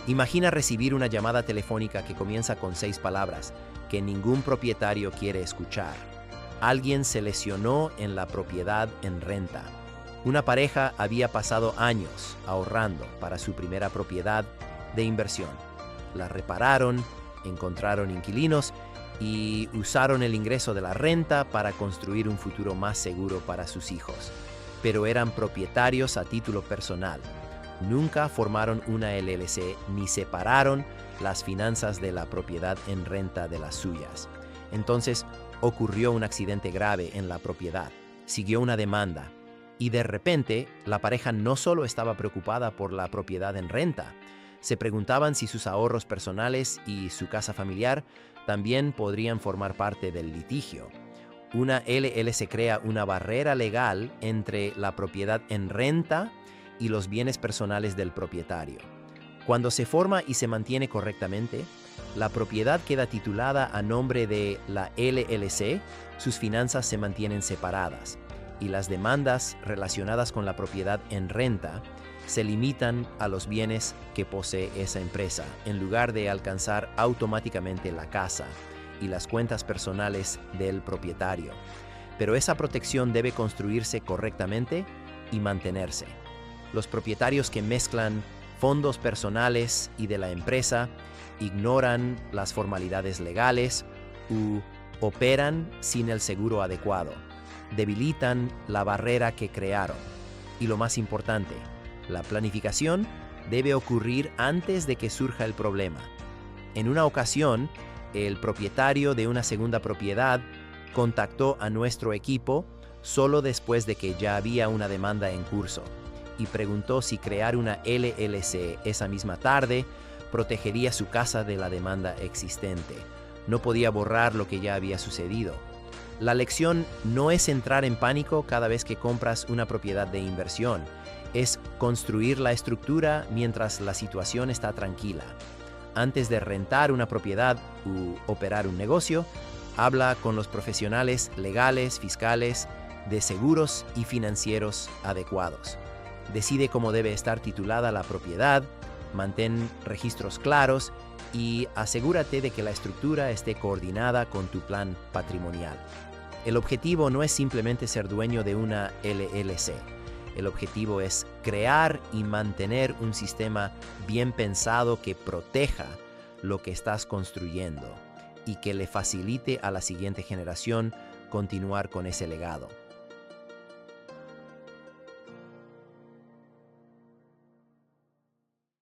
Imagina recibir una llamada telefónica que comienza con 6 palabras que ningún propietario quiere escuchar. Alguien se lesionó en la propiedad en renta. Una pareja había pasado años ahorrando para su primera propiedad de inversión. La repararon, encontraron inquilinos y usaron el ingreso de la renta para construir un futuro más seguro para sus hijos. Pero eran propietarios a título personal. Nunca formaron una LLC ni separaron las finanzas de la propiedad en renta de las suyas. Entonces ocurrió un accidente grave en la propiedad. Siguió una demanda. Y de repente, la pareja no solo estaba preocupada por la propiedad en renta, se preguntaban si sus ahorros personales y su casa familiar también podrían formar parte del litigio. Una LLC crea una barrera legal entre la propiedad en renta y los bienes personales del propietario. Cuando se forma y se mantiene correctamente, la propiedad queda titulada a nombre de la LLC, sus finanzas se mantienen separadas y las demandas relacionadas con la propiedad en renta se limitan a los bienes que posee esa empresa, en lugar de alcanzar automáticamente la casa y las cuentas personales del propietario. Pero esa protección debe construirse correctamente y mantenerse. Los propietarios que mezclan fondos personales y de la empresa ignoran las formalidades legales u operan sin el seguro adecuado, debilitan la barrera que crearon. Y lo más importante, la planificación debe ocurrir antes de que surja el problema. En una ocasión, el propietario de una segunda propiedad contactó a nuestro equipo solo después de que ya había una demanda en curso y preguntó si crear una LLC esa misma tarde protegería su casa de la demanda existente. No podía borrar lo que ya había sucedido. La lección no es entrar en pánico cada vez que compras una propiedad de inversión, es construir la estructura mientras la situación está tranquila. Antes de rentar una propiedad u operar un negocio, habla con los profesionales legales, fiscales, de seguros y financieros adecuados. Decide cómo debe estar titulada la propiedad, mantén registros claros y asegúrate de que la estructura esté coordinada con tu plan patrimonial. El objetivo no es simplemente ser dueño de una LLC. El objetivo es crear y mantener un sistema bien pensado que proteja lo que estás construyendo y que le facilite a la siguiente generación continuar con ese legado.